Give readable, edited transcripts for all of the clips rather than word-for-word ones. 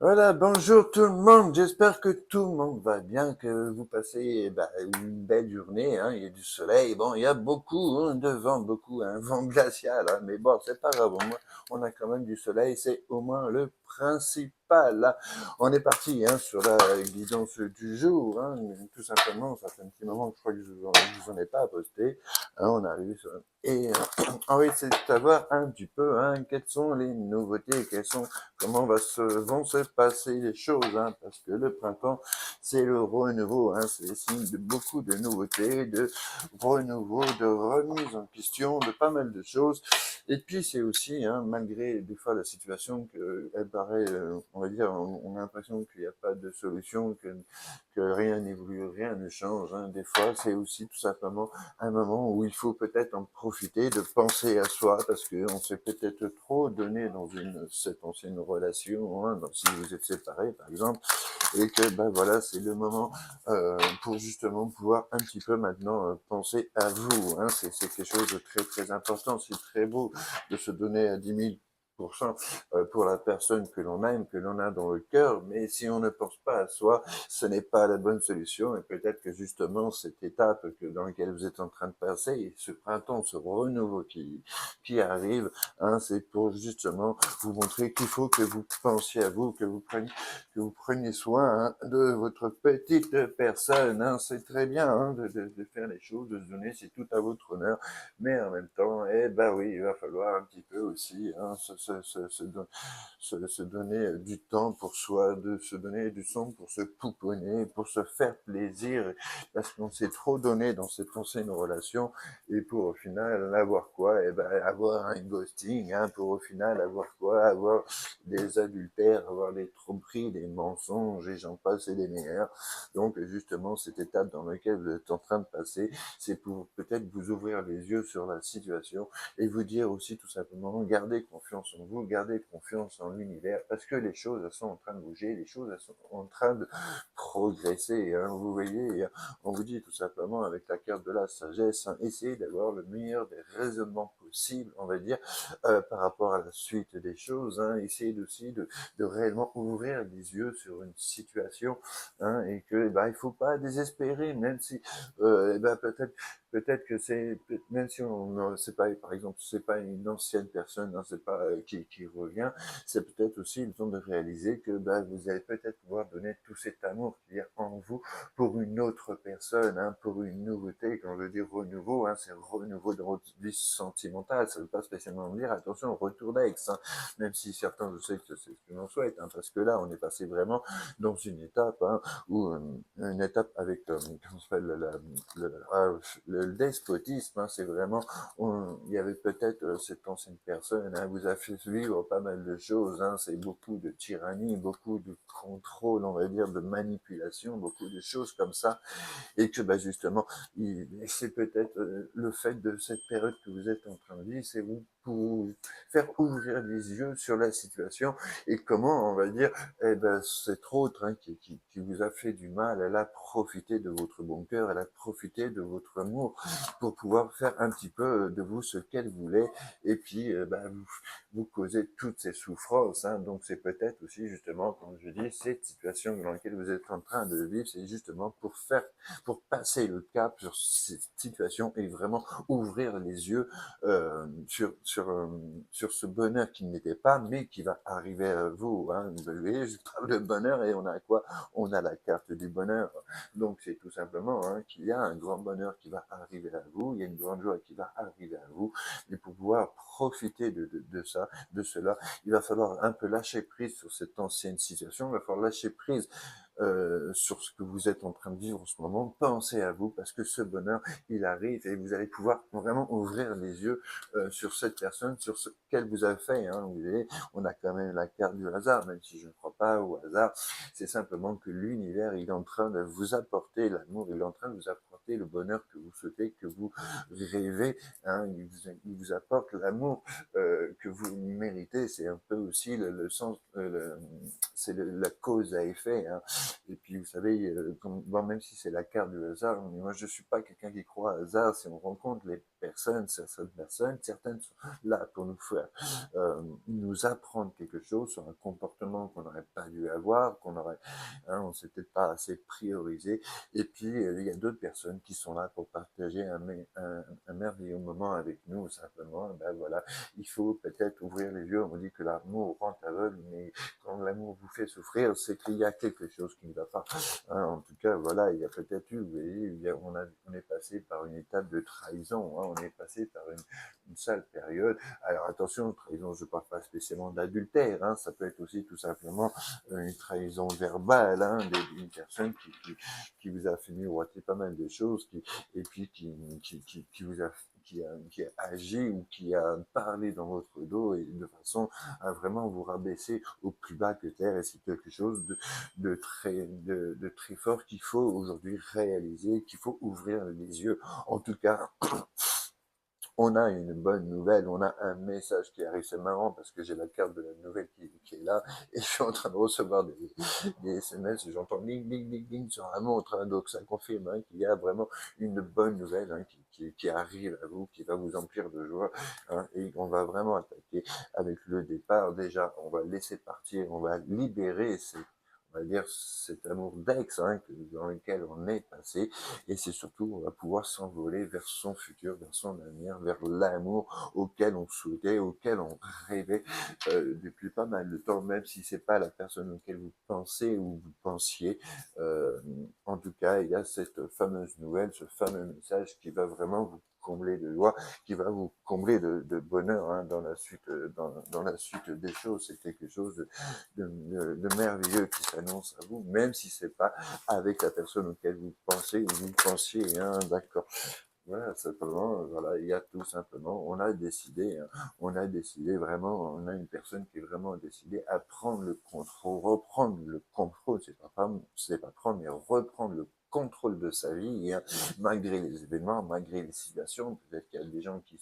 Voilà, bonjour tout le monde. J'espère que tout le monde va bien, que vous passez une belle journée. Hein. Il y a du soleil. Bon, il y a beaucoup de vent, beaucoup un vent glacial. Hein. Mais bon, c'est pas grave. Au moins, on a quand même du soleil. C'est au moins le principal. Là, on est parti sur la guidance du jour. Hein. Tout simplement, ça fait un petit moment que je crois que je vous en ai pas posté. Hein, on est arrivé sur et envie de savoir un petit peu quelles sont les nouveautés, comment vont se passer les choses, hein, parce que le printemps, c'est le renouveau, hein, c'est le signe de beaucoup de nouveautés, de renouveau, de remise en question, de pas mal de choses. Et puis c'est aussi, malgré des fois la situation elle paraît, on va dire, on a l'impression qu'il n'y a pas de solution, que rien n'évolue, rien ne change. Hein. Des fois, c'est aussi tout simplement un moment où il faut peut-être en profiter, de penser à soi, parce qu'on s'est peut-être trop donné dans cette ancienne relation, hein, si vous êtes séparés par exemple, et que ben voilà, c'est le moment pour justement pouvoir un petit peu maintenant penser à vous. Hein. C'est quelque chose de très très important, c'est très beau de se donner à 10 000% pour la personne que l'on aime, que l'on a dans le cœur, mais si on ne pense pas à soi, ce n'est pas la bonne solution et peut-être que justement cette étape dans laquelle vous êtes en train de passer, ce printemps, ce renouveau qui arrive, hein, c'est pour justement vous montrer qu'il faut que vous pensiez à vous, que vous preniez soin de votre petite personne. Hein. C'est très bien de faire les choses, de se donner, c'est tout à votre honneur, mais en même temps, eh ben oui, il va falloir un petit peu aussi se donner du temps pour soi, de se donner du temps pour se pouponner, pour se faire plaisir, parce qu'on s'est trop donné dans cette ancienne relation, et pour au final avoir quoi? Eh ben avoir un ghosting, hein, pour au final avoir quoi? Avoir des adultères, avoir des tromperies, des mensonges, et j'en passe et des meilleurs. Donc justement, cette étape dans laquelle vous êtes en train de passer, c'est pour peut-être vous ouvrir les yeux sur la situation et vous dire aussi tout simplement, gardez confiance en vous, gardez confiance en l'univers, parce que les choses elles sont en train de bouger, les choses elles sont en train de progresser. Hein, vous voyez, on vous dit tout simplement avec la carte de la sagesse, hein, essayez d'avoir le meilleur des raisonnements possibles, on va dire, par rapport à la suite des choses. Hein, essayez aussi de réellement ouvrir les yeux sur une situation, hein, et que il faut pas désespérer, même si peut-être que même si on c'est pas par exemple c'est pas une ancienne personne, hein, c'est pas qui revient, c'est peut-être aussi le temps de réaliser que vous allez peut-être pouvoir donner tout cet amour qu'il y a en vous pour une autre personne, hein, pour une nouveauté. Quand je dis renouveau, hein, c'est renouveau dans votre vie sentimentale, ça ne veut pas spécialement dire attention retour d'ex, hein, même si certains je sais que c'est ce que l'on souhaite, hein, parce que là on est passé vraiment dans une étape, hein, où une étape avec comment s'appelle le despotisme, hein, c'est vraiment il y avait peut-être cette ancienne personne, hein, vous a fait vivre pas mal de choses, hein, c'est beaucoup de tyrannie, beaucoup de contrôle, on va dire, de manipulation, beaucoup de choses comme ça, et que justement, c'est peut-être le fait de cette période que vous êtes en train de vivre, c'est vous pour faire ouvrir les yeux sur la situation et comment, on va dire, cette autre qui vous a fait du mal, elle a profité de votre bon cœur, elle a profité de votre amour pour pouvoir faire un petit peu de vous ce qu'elle voulait et puis vous causez toutes ces souffrances. Hein. Donc c'est peut-être aussi justement, comme je dis, cette situation dans laquelle vous êtes en train de vivre, c'est justement pour passer le cap sur cette situation et vraiment ouvrir les yeux sur ce bonheur qui n'était pas, mais qui va arriver à vous. Hein. Vous voyez, je parle de bonheur et on a quoi? On a la carte du bonheur. Donc c'est tout simplement qu'il y a un grand bonheur qui va arriver à vous, il y a une grande joie qui va arriver à vous, et pour pouvoir profiter de ça, de cela, il va falloir un peu lâcher prise sur cette ancienne situation, il va falloir lâcher prise sur ce que vous êtes en train de vivre en ce moment, pensez à vous parce que ce bonheur, il arrive et vous allez pouvoir vraiment ouvrir les yeux sur cette personne, sur ce qu'elle vous a fait. Hein. Vous voyez, on a quand même la carte du hasard, même si je ne crois pas au hasard. C'est simplement que l'univers, il est en train de vous apporter l'amour, il est en train de vous apporter le bonheur que vous souhaitez, que vous rêvez. Hein. Il vous apporte l'amour que vous méritez. C'est un peu aussi le sens, c'est la cause à effet. Hein. Et puis, vous savez, bon, même si c'est la carte du hasard, mais moi, je suis pas quelqu'un qui croit au hasard. Si on rencontre les personnes, certaines sont là pour nous faire, nous apprendre quelque chose sur un comportement qu'on n'aurait pas dû avoir, on s'est peut-être pas assez priorisé. Et puis, il y a d'autres personnes qui sont là pour partager un merveilleux moment avec nous, simplement. Ben voilà, il faut peut-être ouvrir les yeux. On dit que l'amour rend aveugle, mais quand l'amour vous fait souffrir, c'est qu'il y a quelque chose qui ne va pas. En tout cas, voilà, il y a peut-être eu, vous voyez, on est passé par une étape de trahison, on est passé par une sale période. Alors attention, trahison, je ne parle pas spécialement d'adultère, ça peut être aussi tout simplement une trahison verbale, d'une personne qui vous a fait miroiter pas mal de choses, et puis qui vous a qui a agi ou qui a parlé dans votre dos et de façon à vraiment vous rabaisser au plus bas que terre. Et c'est quelque chose de très fort qu'il faut aujourd'hui réaliser, qu'il faut ouvrir les yeux. En tout cas, on a une bonne nouvelle, on a un message qui arrive. C'est marrant parce que j'ai la carte de la nouvelle qui est là et je suis en train de recevoir des SMS et j'entends ding, ding, ding, ding sur la montre. Donc ça confirme qu'il y a vraiment une bonne nouvelle qui arrive à vous, qui va vous emplir de joie. Et on va vraiment attaquer avec le départ. Déjà, on va laisser partir, on va libérer on va dire cet amour d'ex dans lequel on est passé, et c'est surtout on va pouvoir s'envoler vers son futur, vers son avenir, vers l'amour auquel on souhaitait, auquel on rêvait depuis pas mal de temps, même si c'est pas la personne auquel vous pensez ou vous pensiez. En tout cas, il y a cette fameuse nouvelle, ce fameux message qui va vraiment vous combler de joie, qui va vous combler de bonheur dans la suite, dans la suite des choses. C'est quelque chose de merveilleux qui s'annonce à vous, même si c'est pas avec la personne auquel vous pensez ou vous pensiez, d'accord. Voilà, simplement, voilà, il y a tout simplement, on a décidé vraiment, on a une personne qui est vraiment décidée à prendre le contrôle, reprendre le contrôle, c'est pas prendre, mais reprendre le contrôle de sa vie, malgré les événements, malgré les situations. Peut-être qu'il y a des gens qui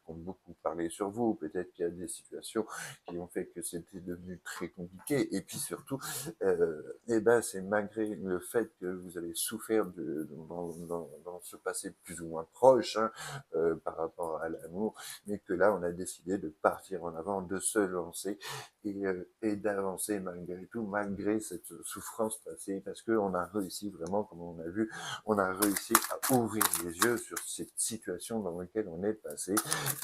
ont beaucoup parlé sur vous, peut-être qu'il y a des situations qui ont fait que c'était devenu très compliqué, et puis surtout, c'est malgré le fait que vous avez souffert dans ce passé plus ou moins proche, par rapport à l'amour, mais que là, on a décidé de partir en avant, de se lancer et d'avancer malgré tout, malgré cette souffrance passée, parce qu'on a réussi vraiment, comme on a vu, on a réussi à ouvrir les yeux sur cette situation dans laquelle on est passé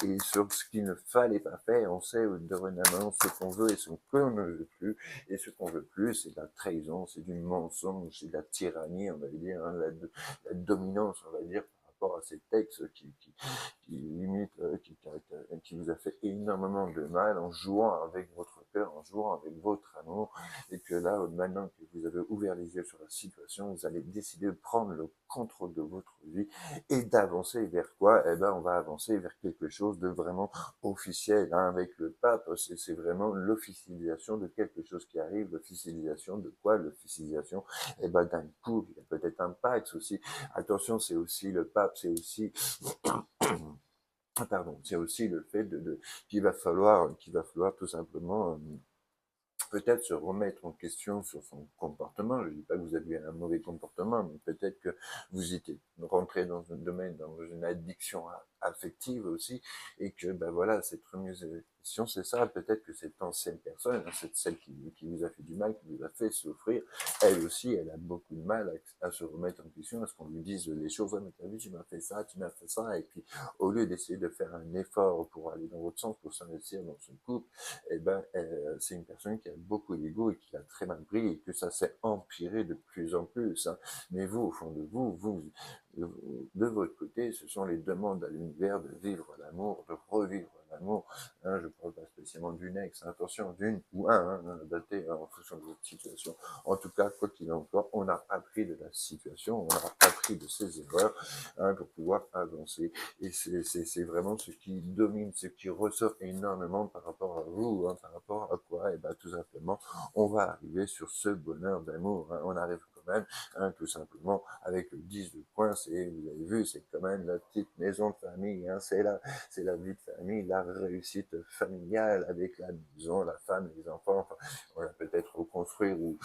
et sur ce qu'il ne fallait pas faire. On sait dorénavant ce qu'on veut et ce qu'on ne veut plus. Et ce qu'on veut plus, c'est de la trahison, c'est du mensonge, c'est de la tyrannie, on va dire, la dominance, on va dire, par rapport à ces textes qui limite, qui vous a fait énormément de mal en jouant avec votre cœur, en jouant avec votre amour, et que là, maintenant que vous avez ouvert les yeux sur la situation, vous allez décider de prendre le contrôle de votre vie et d'avancer vers quoi? On va avancer vers quelque chose de vraiment officiel, avec le pape. C'est vraiment l'officialisation de quelque chose qui arrive. L'officialisation de quoi? L'officialisation, d'un coup, il y a peut-être un Pax aussi. Attention, c'est aussi le pape, c'est aussi pardon, c'est aussi le fait qu'il va falloir tout simplement peut-être se remettre en question sur son comportement. Je ne dis pas que vous aviez un mauvais comportement, mais peut-être que vous étiez rentré dans un domaine, dans une addiction affective aussi, et que, voilà, cette remise en question, c'est ça. Peut-être que cette ancienne personne, celle qui vous a fait du mal, qui vous a fait souffrir, elle aussi, elle a beaucoup de mal à se remettre en question, à ce qu'on lui dise les choses. Ouais, mais t'as vu, tu m'as fait ça, et puis, au lieu d'essayer de faire un effort pour aller dans votre sens, pour s'investir dans ce couple, c'est une personne qui a beaucoup d'ego et qui a très mal pris et que ça s'est empiré de plus en plus. Mais vous, au fond de vous, de votre côté, ce sont les demandes à l'univers de vivre l'amour, de revivre l'amour. Je ne parle pas spécialement d'une ex, attention, d'une ou daté en fonction de votre situation. En tout cas, quoi qu'il en soit, on a appris de la situation, on a appris de ses erreurs pour pouvoir avancer. Et c'est vraiment ce qui domine, ce qui ressort énormément par rapport à vous, par rapport à quoi? Tout simplement, on va arriver sur ce bonheur d'amour. On arrive quand même, tout simplement, avec le 10 de points. Vous avez vu, c'est quand même la petite maison de famille. C'est la vie de famille, la réussite familiale avec la maison, la femme, les enfants. Enfin, on a peut-être reconstruit reconstruire ou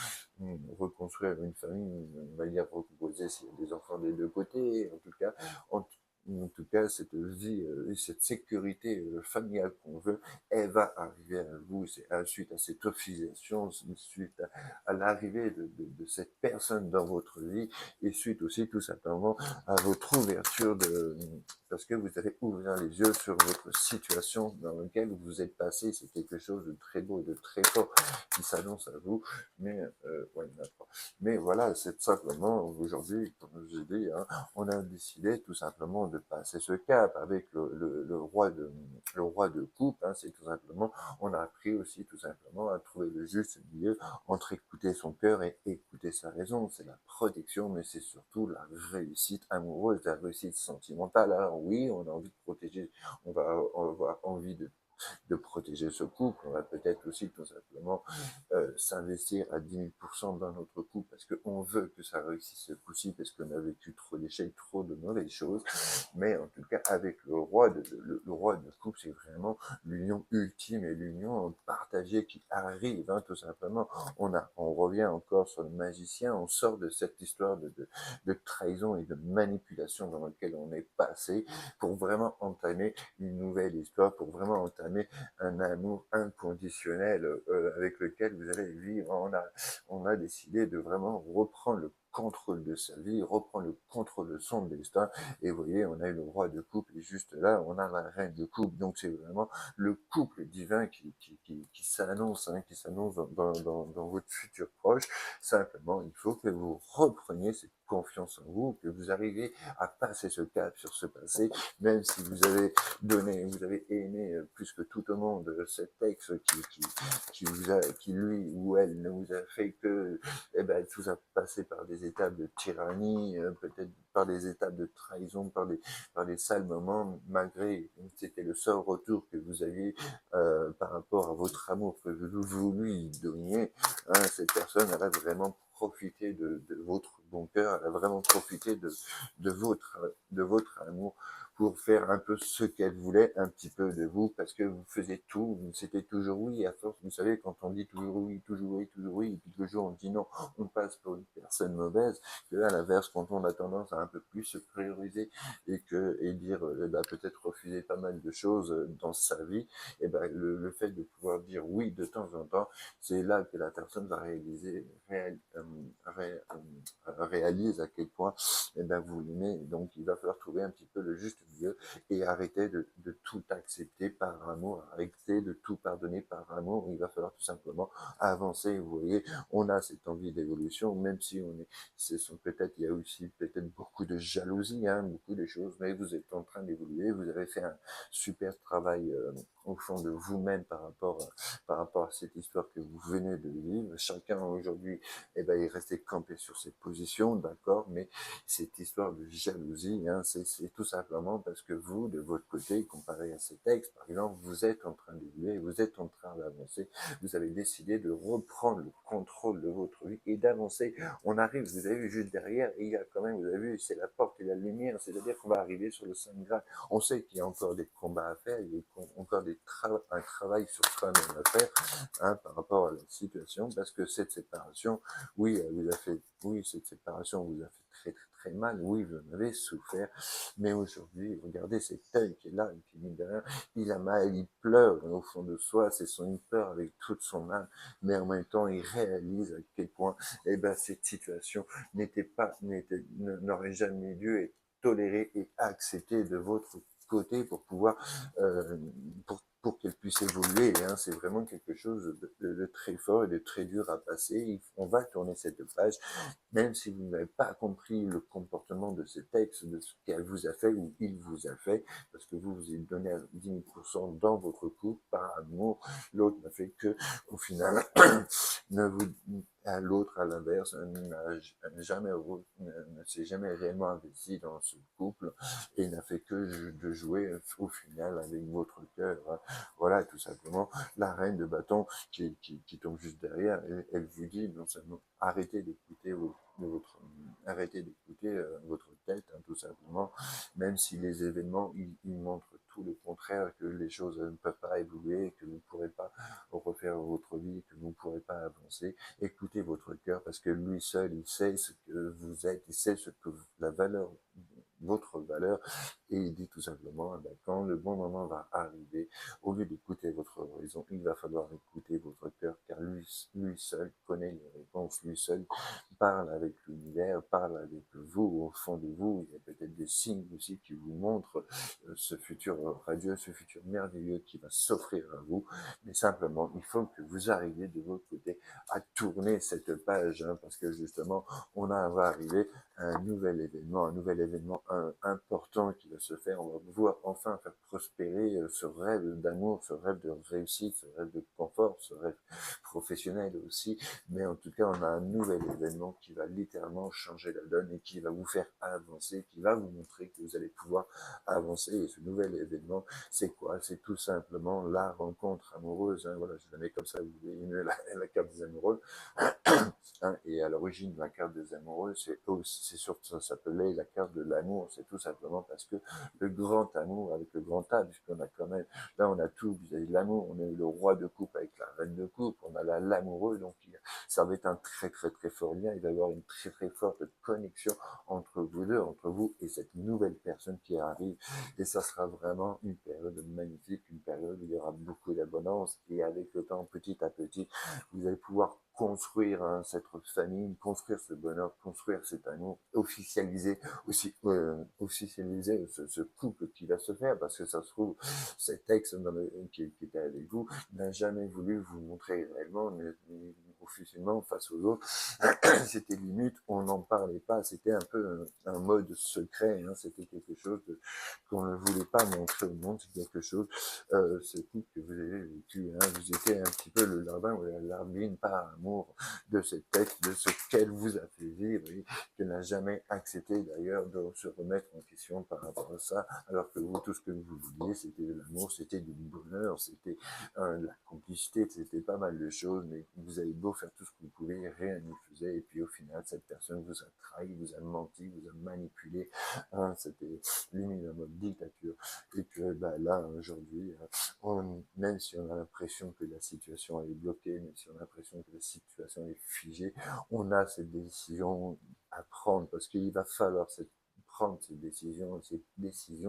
reconstruire une famille de manière recomposée s'il y a des enfants des deux côtés. En tout cas, en, en tout cas, cette vie et cette sécurité familiale qu'on veut, elle va arriver à vous. C'est suite à cette officialisation, suite à l'arrivée de cette personne dans votre vie, et suite aussi tout simplement à votre ouverture parce que vous allez ouvrir les yeux sur votre situation dans laquelle vous êtes passé. C'est quelque chose de très beau et de très fort qui s'annonce à vous. Mais ouais, mais voilà, c'est simplement aujourd'hui, comme je vous ai dit, hein, on a décidé tout simplement de passer ce cap avec le roi de coupe. Hein, c'est tout simplement, on a appris aussi tout simplement à trouver le juste milieu entre écouter son cœur et écouter sa raison. C'est la protection, mais c'est surtout la réussite amoureuse, la réussite sentimentale. Alors oui, on a envie de protéger, on va avoir envie de protéger ce couple. On va peut-être aussi tout simplement s'investir à 10 000% dans notre couple parce qu'on veut que ça réussisse ce coup-ci, parce qu'on a vécu trop d'échecs, trop de mauvaises choses. Mais en tout cas, avec le roi de coupe, c'est vraiment l'union ultime et l'union partagée qui arrive, hein, tout simplement. On revient encore sur le magicien, on sort de cette histoire de trahison et de manipulation dans laquelle on est passé pour vraiment entamer une nouvelle histoire, pour vraiment entamer un amour inconditionnel avec lequel vous allez vivre. On a décidé de vraiment reprendre le contrôle de sa vie, reprendre le contrôle de son destin. Et vous voyez, on a eu le roi de couple et juste là, on a la reine de couple. Donc c'est vraiment le couple divin qui s'annonce, hein, qui s'annonce dans votre futur proche. Simplement, il faut que vous repreniez cette confiance en vous, que vous arriviez à passer ce cap sur ce passé, même si vous avez vous avez aimé plus que tout au monde cet ex qui lui ou elle ne vous a fait que, eh ben, tout a passé par des étapes de tyrannie, peut-être par des étapes de trahison, par des sales moments, malgré c'était le seul retour que vous aviez par rapport à votre amour que vous lui donniez. Hein, cette personne, elle a vraiment profité de votre bon cœur, elle a vraiment profité de votre amour pour faire un peu ce qu'elle voulait un petit peu de vous, parce que vous faisiez tout, c'était toujours oui, à force, vous savez, quand on dit toujours oui, toujours oui, toujours oui, et puis le jour on dit non, on passe pour une personne mauvaise, que à l'inverse, quand on a tendance à un peu plus se prioriser et dire, bah, peut-être refuser pas mal de choses dans sa vie, et ben, le fait de pouvoir dire oui de temps en temps, c'est là que la personne va réalise à quel point eh ben, vous l'aimez. Donc, il va falloir trouver un petit peu le juste milieu et arrêter de tout accepter par amour, arrêter de tout pardonner par amour. Il va falloir tout simplement avancer. Vous voyez, on a cette envie d'évolution, même si peut-être, il y a aussi peut-être beaucoup de jalousie, hein, beaucoup de choses, mais vous êtes en train d'évoluer. Vous avez fait un super travail au fond de vous-même par rapport à cette histoire que vous venez de vivre. Chacun aujourd'hui, eh ben, est resté campé sur ses positions, d'accord, mais cette histoire de jalousie, hein, c'est tout simplement parce que vous, de votre côté, comparé à ces textes, par exemple, vous êtes en train d'évoluer, vous êtes en train d'avancer, vous avez décidé de reprendre le contrôle de votre vie et d'avancer. On arrive, vous avez vu juste derrière, et il y a quand même, vous avez vu, c'est la porte et la lumière, c'est-à-dire qu'on va arriver sur le Saint Graal. On sait qu'il y a encore des combats à faire, il y a encore un travail sur soi-même à faire, hein, par rapport à la situation, parce que cette séparation, oui, cette séparation vous a fait très très très mal, oui, vous en avez souffert, mais aujourd'hui, regardez cet œil qui est là, et puis mine de rien, il a mal, il pleure au fond de soi, il pleure avec toute son âme, mais en même temps, il réalise à quel point, eh ben, cette situation n'aurait jamais dû être tolérée et acceptée de votre côté pour pouvoir euh, pour qu'elle puisse évoluer. Hein. C'est vraiment quelque chose de très fort et de très dur à passer. On va tourner cette page, même si vous n'avez pas compris le comportement de cet ex, de ce qu'elle vous a fait ou il vous a fait, parce que vous vous êtes donné à 10 000% dans votre couple par amour. L'autre n'a fait que, au final, ne vous, à l'autre, à l'inverse, ne s'est jamais réellement investi dans ce couple et n'a fait que de jouer au final avec votre cœur. Hein. Voilà, tout simplement, la reine de bâton qui tombe juste derrière, elle vous dit non seulement arrêtez d'écouter arrêtez d'écouter votre tête, hein, tout simplement, même si les événements, ils montrent tout le contraire, que les choses ne peuvent pas évoluer, que vous ne pourrez pas refaire votre vie, que vous ne pourrez pas avancer. Écoutez votre cœur parce que lui seul, il sait ce que vous êtes, il sait ce que la valeur, votre valeur, et il dit tout simplement, eh ben, quand le bon moment va arriver, au lieu d'écouter votre raison, il va falloir écouter votre cœur, car lui seul connaît les réponses, lui seul parle avec l'univers, parle avec vous, au fond de vous, il y a peut-être des signes aussi qui vous montrent ce futur radieux, ce futur merveilleux qui va s'offrir à vous, mais simplement, il faut que vous arriviez de votre côté à tourner cette page, hein, parce que justement, va arriver un nouvel événement important qui va se faire, on va pouvoir enfin faire prospérer ce rêve d'amour, ce rêve de réussite, ce rêve de confort, ce rêve professionnel aussi, mais en tout cas, on a un nouvel événement qui va littéralement changer la donne et qui va vous faire avancer, qui va vous montrer que vous allez pouvoir avancer. Et ce nouvel événement, c'est quoi? C'est tout simplement la rencontre amoureuse. Hein. Voilà, je la mets comme ça, vous voyez la carte des amoureux. Hein, et à l'origine, la carte des amoureux, c'est surtout, ça s'appelait la carte de l'amour. C'est tout simplement parce que le grand amour, avec le grand A, puisqu'on a quand même, là, on a tout vis-à-vis de l'amour. On a eu le roi de coupe avec la reine de coupe. On a l'amoureux, donc ça va être un très, très, très fort lien. Il va y avoir une très, très forte connexion entre vous deux, entre vous et cette nouvelle personne qui arrive. Et ça sera vraiment une période magnifique, une période où il y aura beaucoup d'abondance. Et avec le temps, petit à petit, vous allez pouvoir construire cette famille, construire ce bonheur, construire cet amour, officialiser ce couple qui va se faire, parce que ça se trouve, cet ex qui était avec vous n'a jamais voulu vous montrer réellement, mais officiellement face aux autres. C'était limite, on n'en parlait pas, c'était un peu un mode secret, hein, c'était quelque chose qu'on ne voulait pas montrer au monde, c'est quelque chose, ce couple que vous avez vécu, hein, vous étiez un petit peu le larbin ou la larbine par amour de cet ex, de ce qu'elle vous a fait vivre, et qu'elle n'a jamais accepté d'ailleurs de se remettre en question par rapport à ça, alors que vous, tout ce que vous vouliez, c'était de l'amour, c'était du bonheur, c'était de la complicité, c'était pas mal de choses, mais vous avez beau faire tout ce que vous pouvez, rien n'y faisait, et puis au final, cette personne vous a trahi, vous a menti, vous a manipulé, hein, c'était limite en mode dictature, et que bah, là, aujourd'hui, même si on a l'impression que la situation est bloquée, même si on a l'impression que la situation est figée, on a cette décision à prendre, parce qu'il va falloir prendre ces décisions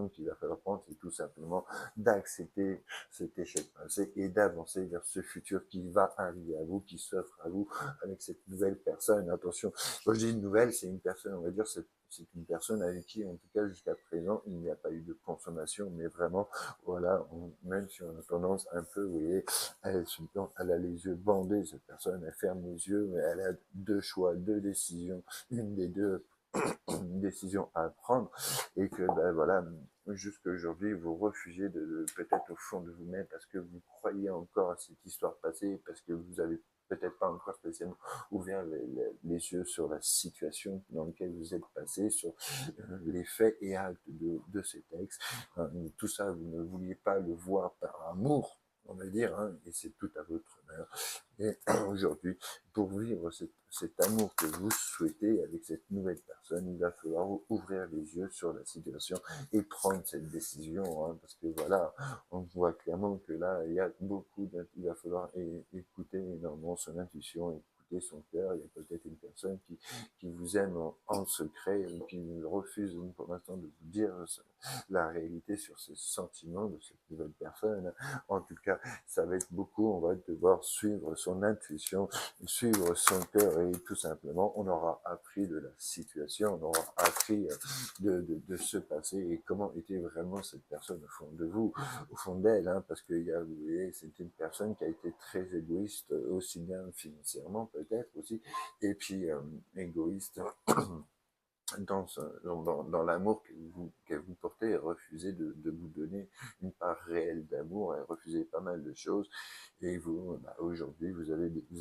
qu'il va falloir prendre, c'est tout simplement d'accepter cet échec passé et d'avancer vers ce futur qui va arriver à vous, qui s'offre à vous avec cette nouvelle personne. Attention, quand je dis une nouvelle, c'est une personne, on va dire, c'est une personne avec qui, en tout cas jusqu'à présent, il n'y a pas eu de consommation, mais vraiment, voilà, même si on a tendance un peu, vous voyez, elle a les yeux bandés, cette personne, elle ferme les yeux, mais elle a deux choix, deux décisions, une des deux une décision à prendre, et que ben voilà, jusqu'à aujourd'hui vous refusez de peut-être au fond de vous-même parce que vous croyez encore à cette histoire passée, parce que vous avez peut-être pas encore spécialement ouvert les yeux sur la situation dans laquelle vous êtes passé, sur les faits et actes de ces textes. Tout ça, vous ne vouliez pas le voir par amour, on va dire, hein, et c'est tout à votre honneur. Et aujourd'hui, pour vivre cet amour que vous souhaitez avec cette nouvelle personne, il va falloir ouvrir les yeux sur la situation et prendre cette décision, hein, parce que voilà, on voit clairement que là, il y a il va falloir écouter énormément son intuition, écouter son cœur. Il y a peut-être une personne qui vous aime en secret et qui refuse pour l'instant de vous dire la réalité sur ses sentiments de cette nouvelle personne. En tout cas, ça va être beaucoup, on va devoir suivre son intuition, suivre son cœur, et tout simplement, on aura appris de la situation, on aura appris de ce passé et comment était vraiment cette personne au fond de vous, au fond d'elle, hein, parce que vous voyez, c'est une personne qui a été très égoïste, aussi bien financièrement peut-être aussi, et puis égoïste dans l'amour qu'elle vous portait, et refusait de vous donner une part réelle d'amour, elle refusait pas mal de choses, et vous, bah, aujourd'hui, vous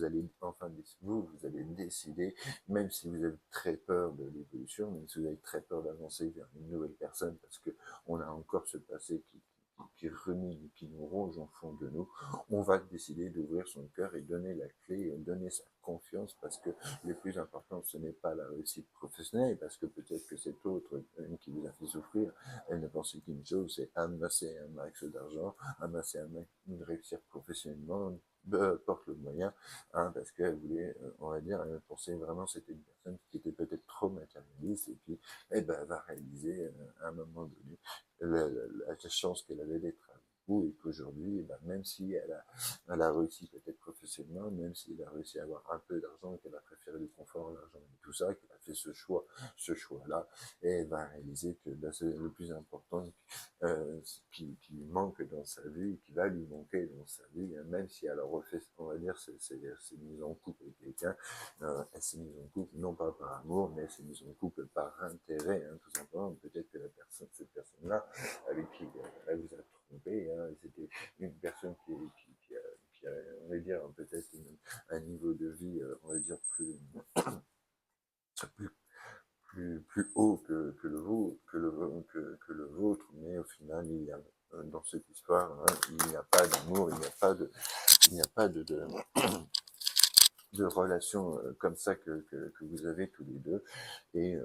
allez enfin, vous allez décider, même si vous avez très peur de l'évolution, même si vous avez très peur d'avancer vers une nouvelle personne, parce que on a encore ce passé remine, qui nous ronge au fond de nous, on va décider d'ouvrir son cœur et donner la clé, donner sa confiance, parce que le plus important, ce n'est pas la réussite professionnelle, parce que peut-être que cette autre qui vous a fait souffrir, elle ne pensait qu'une chose, c'est amasser un max d'argent, amasser un max, réussir professionnellement, peu importe le moyen, hein, parce qu'elle voulait, on va dire, elle pensait vraiment que c'était une personne qui était peut-être trop matérialiste, et puis, eh ben, elle va réaliser à un moment donné la chance qu'elle avait d'être avec vous, et qu'aujourd'hui, eh ben, même si elle a réussi peut-être professionnellement, même si elle a réussi à avoir un peu d'argent, et qu'elle a préféré le confort, l'argent et tout ça, qu'elle a fait ce choix-là, et elle va réaliser que ben, c'est le plus important qui lui manque dans sa vie, qui va lui manquer dans sa vie, hein, même si elle a refait, on va dire, c'est mise en couple avec quelqu'un, elle s'est mise en couple non pas par amour, mais elle s'est mise en couple par intérêt, hein, tout simplement. Peut-être que cette personne-là, avec qui elle vous a trompé, hein, c'était une personne qui a, on va dire, peut-être un niveau de vie, on va dire, plus plus haut que le vôtre, que le vôtre, mais au final, il y a, dans cette histoire, hein, il n'y a pas d'amour, il n'y a pas de relation comme ça que vous avez tous les deux. Et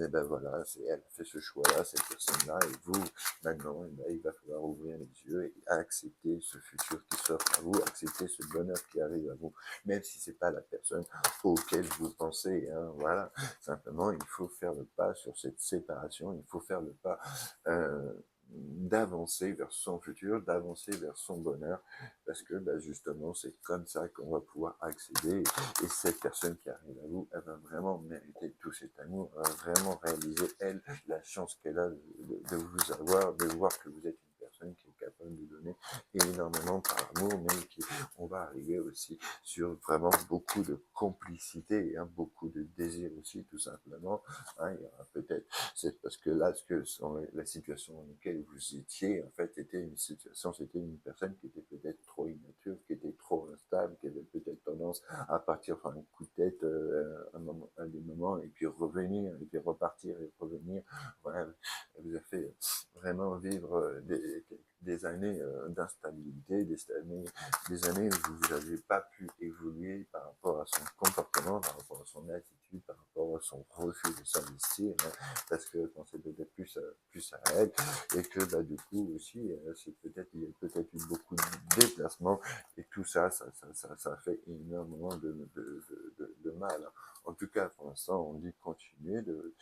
ben voilà, elle a fait ce choix-là, cette personne-là, et vous, maintenant, ben, il va falloir ouvrir les yeux et accepter ce futur qui s'offre à vous, accepter ce bonheur qui arrive à vous, même si c'est pas la personne auquel vous pensez, hein, voilà. Simplement, il faut faire le pas sur cette séparation, il faut faire le pas d'avancer vers son futur, d'avancer vers son bonheur, parce que bah, justement c'est comme ça qu'on va pouvoir accéder, et cette personne qui arrive à vous, elle va vraiment mériter tout cet amour, elle va vraiment réaliser elle la chance qu'elle a de vous avoir, de voir que vous êtes une personne qui est capable de donner énormément par amour, mais qui on va arriver aussi sur vraiment beaucoup de complicité, hein, beaucoup de désir aussi tout simplement, hein, il y aura peut-être, c'est parce que là la situation dans laquelle vous étiez, en fait, était une situation, c'était une personne qui était peut-être trop immature, qui était trop instable, qui avait peut-être tendance à partir sur un coup de tête à des moments, et puis revenir, et puis repartir, et revenir. Voilà, elle vous a fait vraiment vivre des années d'instabilité, des années où vous n'avez pas pu évoluer par rapport à son comportement, par rapport à son attitude, par rapport à son refus de s'investir, hein, parce que quand c'est peut-être plus à elle, et que bah, du coup aussi, il y a peut-être eu beaucoup de déplacements, et tout ça, ça fait énormément de mal, hein. En tout cas, pour l'instant, on dit continuer de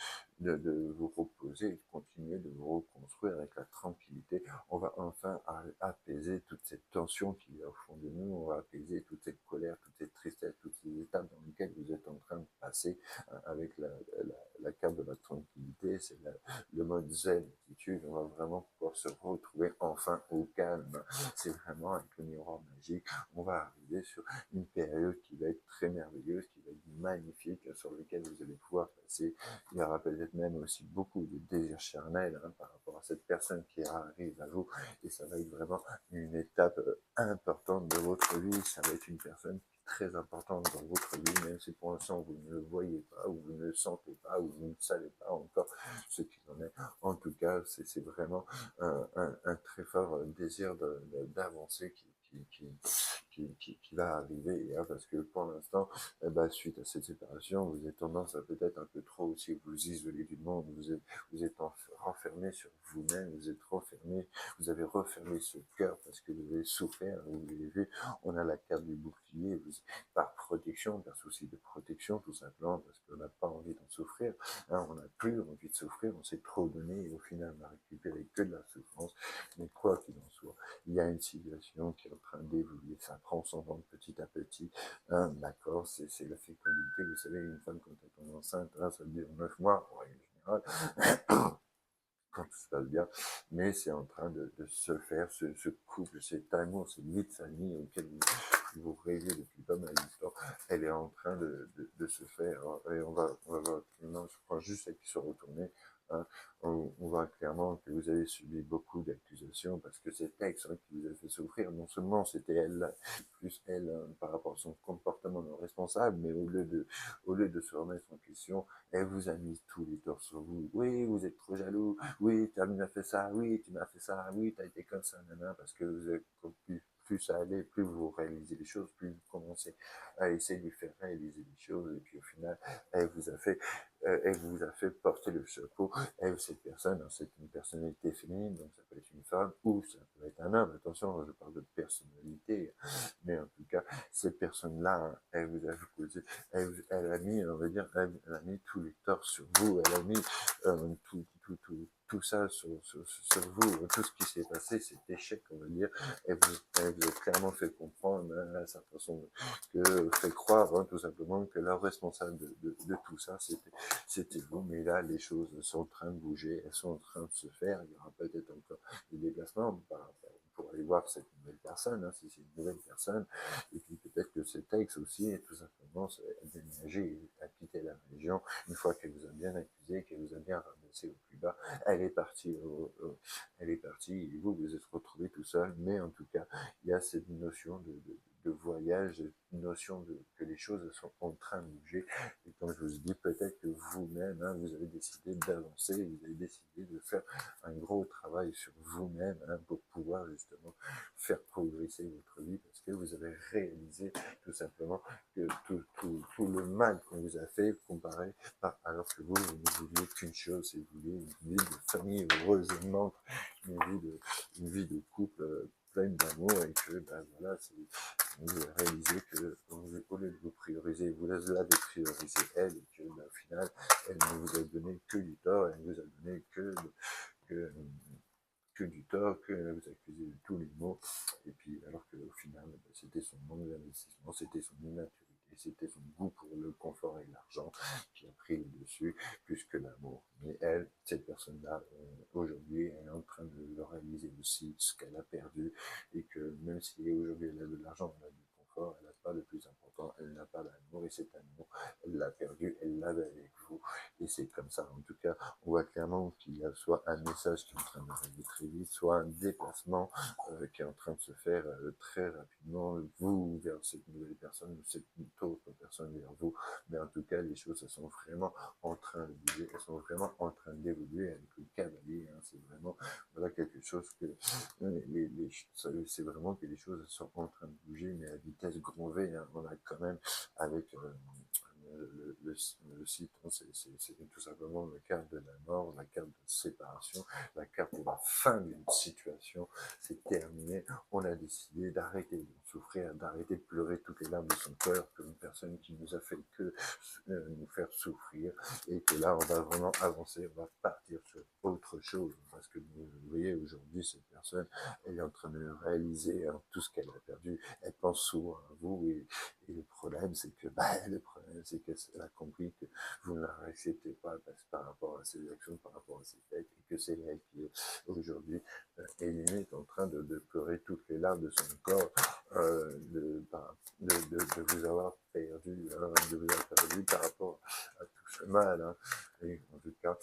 vous reposer, continuer de vous reconstruire avec la tranquillité. On va enfin apaiser toute cette tension qui est au fond de nous, on va apaiser toute cette colère, toute cette tristesse, toutes ces étapes dans lesquelles vous êtes en train de passer, avec la carte de la tranquillité, c'est le mode zen, attitude, on va vraiment pouvoir se retrouver enfin au calme. C'est vraiment avec le miroir magique, on va arriver sur une période qui va être très merveilleuse, qui va être magnifique, sur laquelle vous allez pouvoir passer. Il y aura peut-être même aussi beaucoup de désirs charnels, hein, par rapport à cette personne qui arrive à vous, et ça va être vraiment une étape importante de votre vie. Ça va être une personne très importante dans votre vie, même si pour l'instant vous ne le voyez pas, ou vous ne le sentez pas, ou vous ne savez pas encore ce qu'il en est. En tout cas, c'est vraiment un très fort désir d'avancer qui va arriver, hein, parce que pour l'instant, eh ben, suite à cette séparation, vous avez tendance à peut-être un peu trop aussi vous isoler du monde, vous êtes renfermé sur vous-même, vous êtes renfermé, vous avez refermé ce cœur parce que vous avez souffert, vous l'avez vu, on a la carte du bouclier, par protection, par souci de protection, tout simplement, parce qu'on n'a pas envie d'en souffrir, hein, on n'a plus envie de souffrir, on s'est trop donné, et au final, on a récupéré que de la souffrance. Mais quoi qu'il en soit, il y a une situation qui est en train d'évoluer, ça prend son vent petit à petit, hein, d'accord, c'est la fécondité, vous savez, une femme quand elle tombe enceinte, hein, ça dure 9 mois, en règle générale, quand tout se passe bien, mais c'est en train de se faire, ce couple, cet amour, cette vie de famille auquel vous rêvez depuis pas mal de temps, elle est en train de se faire, et on va voir, non, je crois juste à qui se retourner, hein. On voit clairement que vous avez subi beaucoup d'accusations parce que cet ex, hein, qui vous a fait souffrir, non seulement c'était elle, plus elle, par rapport à son comportement non responsable, mais au lieu de se remettre en question, elle vous a mis tous les torts sur vous. Oui, vous êtes trop jaloux. Oui, tu m'as fait ça. Oui, tu m'as fait ça. Oui, tu as été comme ça, nana, parce que vous êtes plus ça allait, plus vous réalisez les choses, plus vous commencez à essayer de lui faire réaliser les choses, et puis au final, elle vous a fait porter le chapeau. Elle, cette personne, hein, c'est une personnalité féminine, donc ça peut être une femme ou ça peut être un homme. Attention, je parle de personnalité, mais en tout cas, cette personne-là, hein, elle vous a causé, elle a mis, on va dire, elle a mis tous les torts sur vous, elle a mis tout ça sur vous, tout ce qui s'est passé, cet échec, on va dire, elle vous a clairement fait comprendre, hein, à sa façon, fait croire, hein, tout simplement, que la responsable de tout ça, c'était vous, mais là, les choses sont en train de bouger, elles sont en train de se faire, il y aura peut-être encore des déplacements pour aller voir cette nouvelle personne, hein, si c'est une nouvelle personne, et puis peut-être que cet ex aussi, tout simplement, a déménagé, a quitté la région, une fois qu'elle vous a bien accusé, qu'elle vous a bien ramassé au plus bas, elle est partie, elle est partie, et vous vous êtes retrouvé tout seul, mais en tout cas, il y a cette notion de voyage, une notion que les choses sont en train de bouger, et comme je vous dis, peut-être que vous-même, hein, vous avez décidé d'avancer, vous avez décidé de faire un gros travail sur vous-même, hein, pour pouvoir justement faire progresser votre vie, parce que vous avez réalisé tout simplement que tout le mal qu'on vous a fait, comparé alors que vous ne vouliez qu'une chose, c'est vous vouliez une vie de famille heureuse et aimante, une vie de couple pleine d'amour, et que ben voilà, vous avez réalisé que au lieu de vous prioriser, vous l'avez priorisé elle, et que ben, au final, elle ne vous a donné que du tort, elle ne vous a donné que, que du tort, que vous accusez de tous les maux, et puis alors qu'au final, ben, c'était son manque d'investissement, c'était son immaturité, c'était son goût pour le confort et l'argent qui a pris le dessus plus que l'amour. Mais elle, cette personne-là, aujourd'hui, elle est en train de réaliser aussi ce qu'elle a perdu, et que même si aujourd'hui elle a de l'argent, elle a du confort, elle n'a pas le plus important, elle n'a pas d'amour, et cet amour, elle l'a perdu, elle l'avait avec vous, et c'est comme ça. En tout cas, on voit clairement qu'il y a soit un message qui est en train d'arriver très vite, soit un déplacement qui est en train de se faire très rapidement, vous vers cette nouvelle personne, ou cette autre personne vers vous, mais en tout cas, les choses, elles sont vraiment en train de bouger, elles sont vraiment en train d'évoluer avec le cavalier, hein, c'est vraiment, voilà, quelque chose que, c'est vraiment que les choses sont en train de bouger, mais à vitesse grand V, hein, on a quand même, avec le site, hein, c'est tout simplement la carte de la mort, la carte de séparation, la carte de la fin d'une situation, c'est terminé, on a décidé d'arrêter de souffrir, d'arrêter de pleurer toutes les larmes de son cœur comme une personne qui nous a fait que nous faire souffrir, et que là on va vraiment avancer, on va partir sur autre chose, parce que vous voyez aujourd'hui cette personne, elle est en train de réaliser, hein, tout ce qu'elle a perdu, elle pense souvent à vous, et le problème c'est que qu'elle a compris que vous ne la acceptez pas par rapport à ses actions, par rapport à ses faits, et que c'est elle qui est aujourd'hui est limite en train de pleurer toutes les larmes de son corps, de vous avoir perdu, hein, de vous avoir perdu par rapport à tout ce mal, hein. Et en tout cas,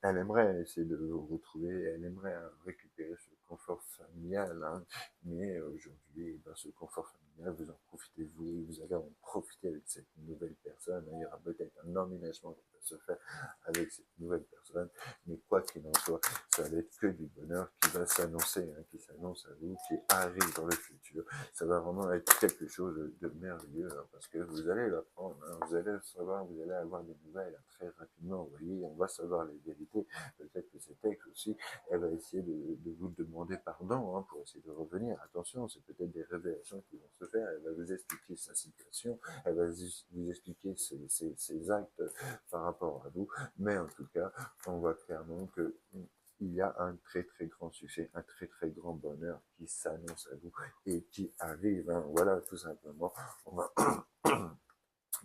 elle aimerait essayer de vous retrouver, elle aimerait récupérer ce confort familial, hein, mais aujourd'hui, ben, ce confort familial, vous en profitez vous, vous allez en profiter avec cette nouvelle personne, hein. Il y aura peut-être un emménagement qui va se faire avec cette nouvelle personne, mais quoi qu'il en soit, ça va être que du bonheur qui va s'annoncer, hein, qui s'annonce à vous, qui arrive dans le futur. Ça va vraiment être quelque chose de merveilleux, hein, parce que vous allez l'apprendre, hein, vous allez le savoir, vous allez avoir des nouvelles, hein, très rapidement. Vous voyez, on va savoir les vérités. Peut-être que cet ex aussi, elle va essayer de vous demander pardon, hein, pour essayer de revenir. Attention, c'est peut-être des révélations qui vont se faire. Elle va vous expliquer sa situation, elle va vous expliquer ses actes par rapport à vous. Mais en tout cas, on voit clairement que il y a un très très grand succès, un très très grand bonheur qui s'annonce à vous et qui arrive, hein. Voilà, tout simplement. On va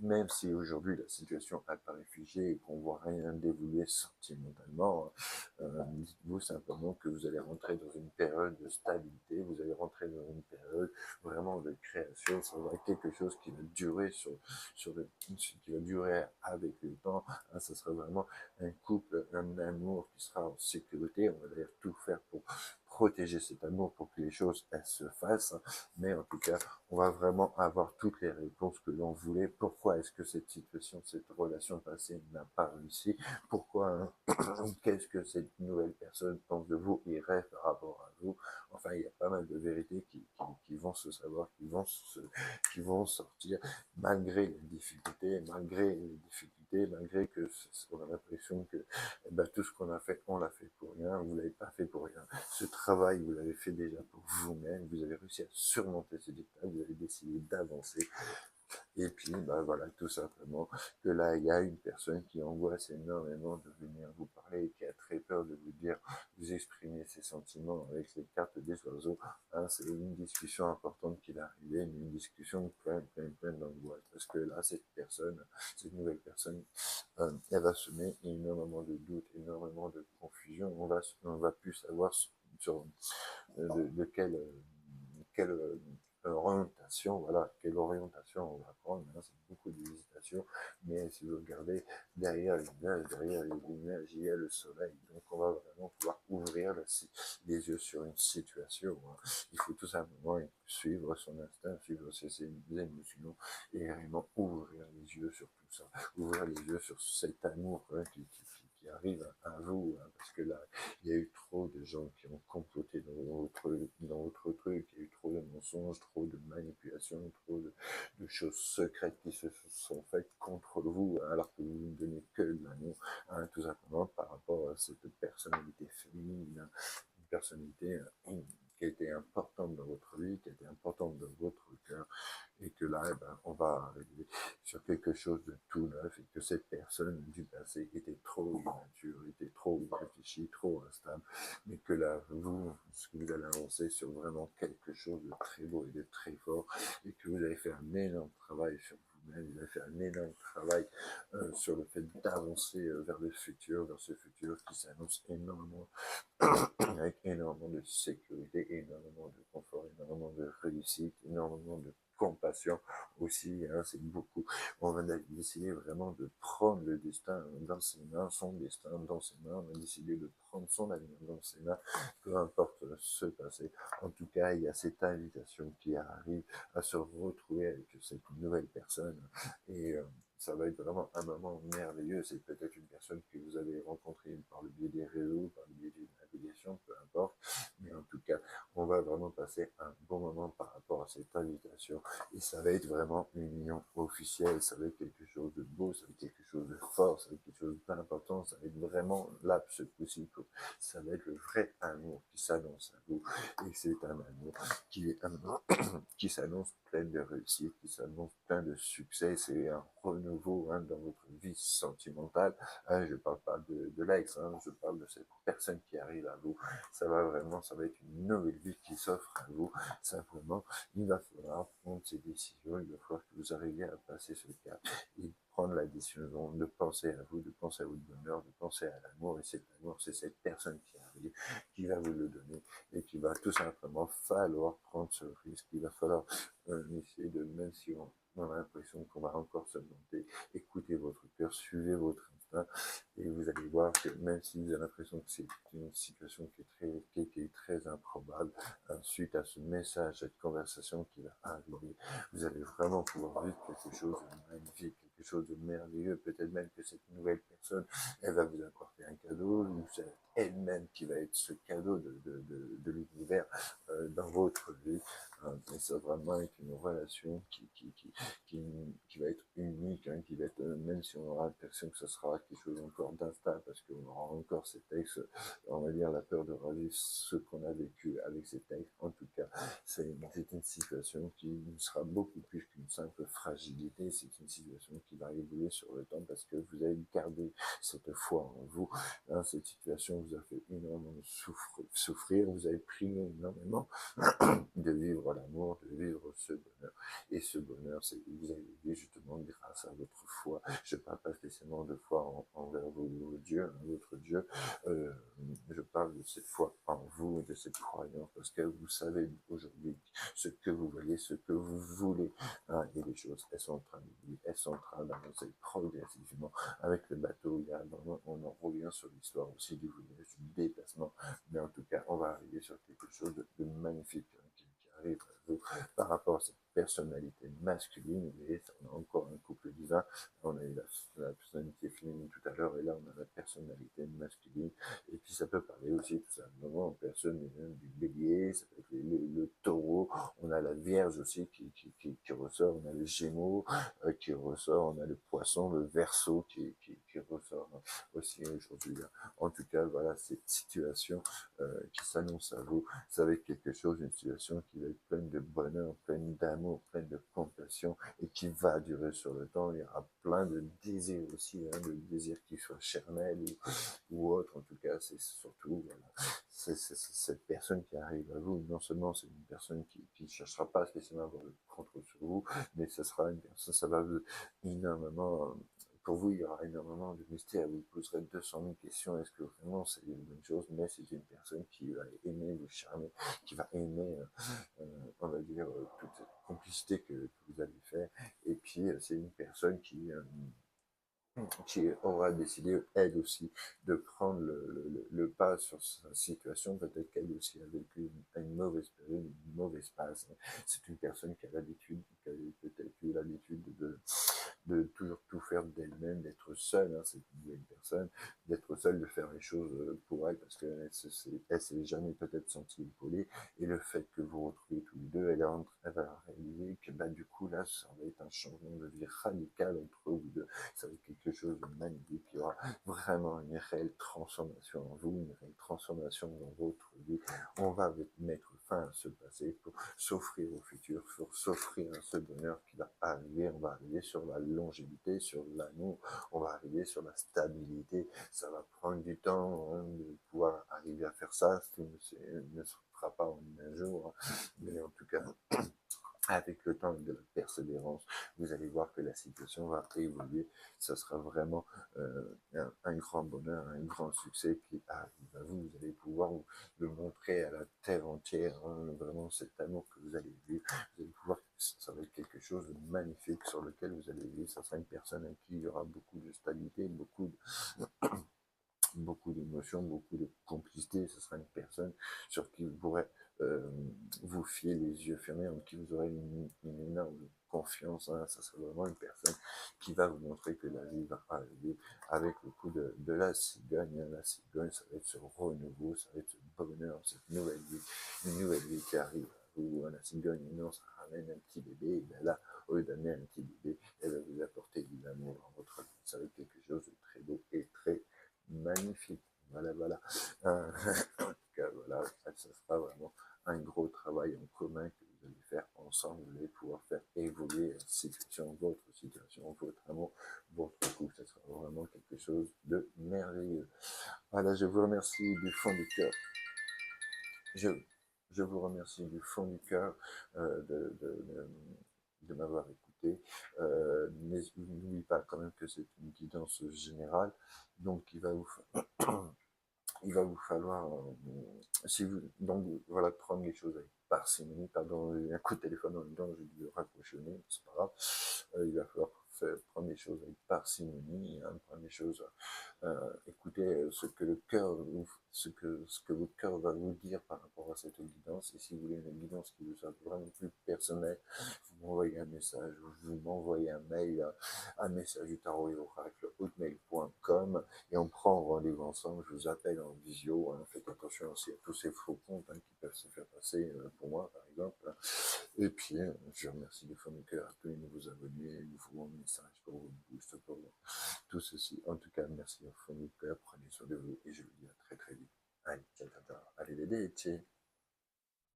même si aujourd'hui la situation apparaît figée et qu'on voit rien d'évoluer sentimentalement, dites-vous simplement que vous allez rentrer dans une période de stabilité, vous allez rentrer dans une période vraiment de création, ça va être quelque chose qui va durer qui va durer avec le temps, hein, ça sera vraiment un couple, un amour qui sera en sécurité, on va d'ailleurs tout faire pour protéger cet amour pour que les choses elles se fassent, hein. Mais en tout cas on va vraiment avoir toutes les réponses que l'on voulait. Pourquoi est-ce que cette situation, cette relation passée n'a pas réussi? Pourquoi, hein, qu'est-ce que cette nouvelle personne pense de vous et rêve par rapport à vous? Enfin, il y a pas mal de vérités qui vont se savoir, qui vont sortir malgré les difficultés, malgré que on a l'impression que eh ben, tout ce qu'on a fait, on l'a fait pour rien, vous l'avez pas fait pour rien. Ce travail, vous l'avez fait déjà pour vous-même, vous avez réussi à surmonter ces étapes, vous avez décidé d'avancer, et puis, bah voilà, tout simplement, que là, il y a une personne qui angoisse énormément de venir vous parler et qui a très peur de vous dire, vous exprimer ses sentiments avec les cartes des oiseaux. Hein, c'est une discussion importante qui va arriver, mais une discussion pleine d'angoisse. Parce que là, cette nouvelle personne, elle va semer énormément de doutes, énormément de confusion. On va plus savoir sur de quelle orientation, voilà, quelle orientation on va prendre. Hein, c'est beaucoup d'hésitation, mais si vous regardez derrière derrière les nuages, il y a le soleil. Donc on va vraiment pouvoir ouvrir les yeux sur une situation. Hein. Il faut tout simplement suivre son instinct, suivre ses émotions et vraiment ouvrir les yeux sur tout ça, ouvrir les yeux sur cet amour, hein, qui arrive à vous, hein, parce que là, il y a eu trop de gens qui ont comploté dans votre truc, il y a eu trop de mensonges, trop de manipulations, de choses secrètes qui se sont faites contre vous, alors que vous ne donnez que de l'amour, hein, tout simplement par rapport à cette personnalité féminine, hein, une personnalité qui a été importante dans votre vie, qui a été importante dans votre cœur, et que là, eh ben, on va arriver sur quelque chose de tout neuf, et que cette personne du passé était trop immature, était trop réfléchie, trop instable, mais que là, ce que vous allez avancer sur vraiment quelque chose de très beau et de très fort, et que vous allez faire un énorme travail sur vous-même, vous allez faire un énorme travail sur le fait d'avancer vers le futur, vers ce futur qui s'annonce énormément, avec énormément de sécurité, énormément de confort, énormément de réussite, énormément de compassion aussi, hein, c'est beaucoup. On va décider vraiment de prendre le destin dans ses mains, son destin dans ses mains, on va décider de prendre son avenir dans ses mains, peu importe ce passé. En tout cas, il y a cette invitation qui arrive à se retrouver avec cette nouvelle personne, et ça va être vraiment un moment merveilleux. C'est peut-être une personne que vous avez rencontrée par le biais des réseaux, par le biais d'une navigation, peu importe. Mais en tout cas, on va vraiment passer un bon moment par rapport à cette invitation. Et ça va être vraiment une union officielle. Ça va être quelque chose de beau, ça va être quelque chose de fort, ça va être quelque chose d'important. Ça va être vraiment là, ce coup-ci. Ça va être le vrai amour qui s'annonce à vous. Et c'est un amour qui est un amour qui s'annonce plein de réussite, qui s'annonce plein de succès. C'est un renouveau, hein, dans votre vie sentimentale. Hein, je parle pas de l'ex, hein, je parle de cette personne qui arrive à vous. Ça va être une nouvelle vie qui s'offre à vous. Simplement, il va falloir prendre ces décisions, il va falloir que vous arriviez à passer ce cap et prendre la décision de penser à vous, de penser à votre bonheur, de penser à l'amour. Et cet amour, c'est cette personne qui arrive, qui va vous le donner, et qu'il va tout simplement falloir prendre ce risque. Il va falloir essayer de, même si on a l'impression qu'on va encore se monter, écoutez votre cœur, suivez votre instinct, et vous allez voir que même si vous avez l'impression que c'est une situation qui est très improbable, suite à ce message, cette conversation qui va arriver, vous allez vraiment pouvoir vivre quelque chose de magnifique, quelque chose de merveilleux. Peut-être même que cette nouvelle personne, elle va vous apporter un cadeau, ou c'est elle-même qui va être ce cadeau de l'univers dans votre vie. Et ça va vraiment être une relation qui va être unique, hein, qui va être, même si on aura l'impression que ce sera quelque chose encore d'instable, parce qu'on aura encore ces textes, on va dire la peur de revivre ce qu'on a vécu avec ces textes. En tout cas, c'est une situation qui sera beaucoup plus qu'une simple fragilité, c'est une situation qui va évoluer sur le temps, parce que vous avez gardé cette foi en vous. Hein, cette situation vous a fait énormément souffrir, vous avez prié énormément de vivre l'amour, de vivre ce bonheur. Et ce bonheur, c'est que vous avez vécu justement grâce grâce à votre foi. Je ne parle pas spécialement de foi envers vos dieux, hein, votre Dieu. Euh, je parle de cette foi en vous et de cette croyance, parce que vous savez aujourd'hui ce que vous voyez, ce que vous voulez. Hein, et les choses, elles sont en train elles sont en train d'avancer progressivement avec le bateau. Il y a vraiment, on en revient sur l'histoire aussi du voyage, du déplacement. Mais en tout cas, on va arriver sur quelque chose de magnifique, hein, qui arrive à vous par rapport à cette personnalité masculine. Vous voyez, on a encore un couple divin. On a eu la personnalité féminine tout à l'heure, et là, on a la personnalité masculine. Et puis, ça peut parler aussi tout simplement en personne du bélier, ça peut être le taureau. On a la vierge aussi qui ressort, on a le gémeaux qui ressort, on a le poisson, le verseau qui ressort aussi aujourd'hui. En tout cas, voilà, cette situation qui s'annonce à vous, ça va être quelque chose, une situation qui va être pleine de bonheur, pleine d'amour, pleine de compassion, et qui va durer sur le temps. Il y aura plein de désirs aussi, hein, de désirs qui soient charnels ou autres. En tout cas, c'est surtout, voilà, c'est cette personne qui arrive à vous. Non seulement c'est une personne qui ne cherchera pas spécialement à avoir le contrôle sur vous, mais ce sera une personne, ça va vous énormément, pour vous, il y aura énormément de mystères. Vous poserez 200 000 questions. Est-ce que vraiment c'est une bonne chose? Mais c'est une personne qui va aimer vous charmer, qui va aimer, on va dire, toute cette complicité que vous allez faire. Et puis, c'est une personne qui aura décidé, elle aussi, de prendre le pas sur sa situation. Peut-être qu'elle aussi a vécu une mauvaise période, une mauvaise passe. C'est une personne qui a l'habitude, qui a peut-être eu l'habitude de toujours tout faire d'elle-même, d'être seule, hein, c'est une nouvelle personne, d'être seule, de faire les choses pour elle, parce qu'elle elle s'est jamais peut-être sentie épaulée, et le fait que vous retrouvez tous les deux, elle va réaliser que bah, du coup là, ça va être un changement de vie radical entre vous deux, ça va être quelque chose de magnifique, il y aura vraiment une réelle transformation en vous, une réelle transformation dans votre vie, on va mettre fin à ce passé pour s'offrir au futur, pour s'offrir à ce bonheur qui va arriver. On va arriver sur la longévité, sur l'amour, on va arriver sur la stabilité. Ça va prendre du temps, hein, de pouvoir arriver à faire ça, ce qui ne se fera pas en un jour, hein. Mais en tout cas, avec le temps et de la persévérance, vous allez voir que la situation va évoluer. Ça sera vraiment un grand bonheur, un grand succès qui arrive à vous. Vous allez pouvoir le montrer à la terre entière, hein, vraiment cet amour que vous allez vivre. Vous allez pouvoir, ça va être quelque chose de magnifique sur lequel vous allez vivre. Ça sera une personne à qui il y aura beaucoup de stabilité, beaucoup d'émotions, beaucoup de complicité. Ce sera une personne sur qui vous pourrez euh, vous fier les yeux fermés, en qui vous aurez une énorme confiance. Hein. Ça sera vraiment une personne qui va vous montrer que la vie va arriver avec le coup de la cigogne. Hein. La cigogne, ça va être ce renouveau, ça va être ce bonheur, cette nouvelle vie, une nouvelle vie qui arrive. Ou la cigogne, non, ça ramène un petit bébé, et bien là, au lieu d'amener un petit bébé, elle va vous apporter de l'amour dans votre vie. Ça va être quelque chose de très beau et très magnifique. Voilà, voilà. En tout cas, voilà, ça sera vraiment un gros travail en commun que vous allez faire ensemble. Vous allez pouvoir faire évoluer votre situation, votre amour, votre couple. Ça sera vraiment quelque chose de merveilleux. Voilà, je vous remercie du fond du cœur. Je, je vous remercie du fond du cœur de m'avoir écouté. Mais n'oubliez pas quand même que c'est une guidance générale, donc il va vous falloir, si vous, donc voilà, prendre les choses avec parcimonie. Pardon, j'ai un coup de téléphone en même temps, j'ai dû raccrocher, c'est pas grave. Il va falloir prendre les choses avec parcimonie, hein, prendre les choses, écoutez ce que le cœur, ce que votre cœur va vous dire par rapport à cette guidance. Et si vous voulez une guidance qui vous soit vraiment plus personnelle, vous m'envoyez un message, vous m'envoyez un mail, un message du tarot et oracle, hotmail.com, et on prend rendez-vous ensemble. Je vous appelle en visio, hein. Faites attention aussi à tous ces faux comptes, hein, qui peuvent se faire passer pour moi, par exemple, hein. Et puis, je remercie du fond du cœur à tous les nouveaux abonnés, nouveaux messages pour vos boosts, pour tout ceci. En tout cas, merci au fond du cœur, prenez soin de vous et je vous dis à très très vite. Allez, ciao, ciao, ciao. Allez, les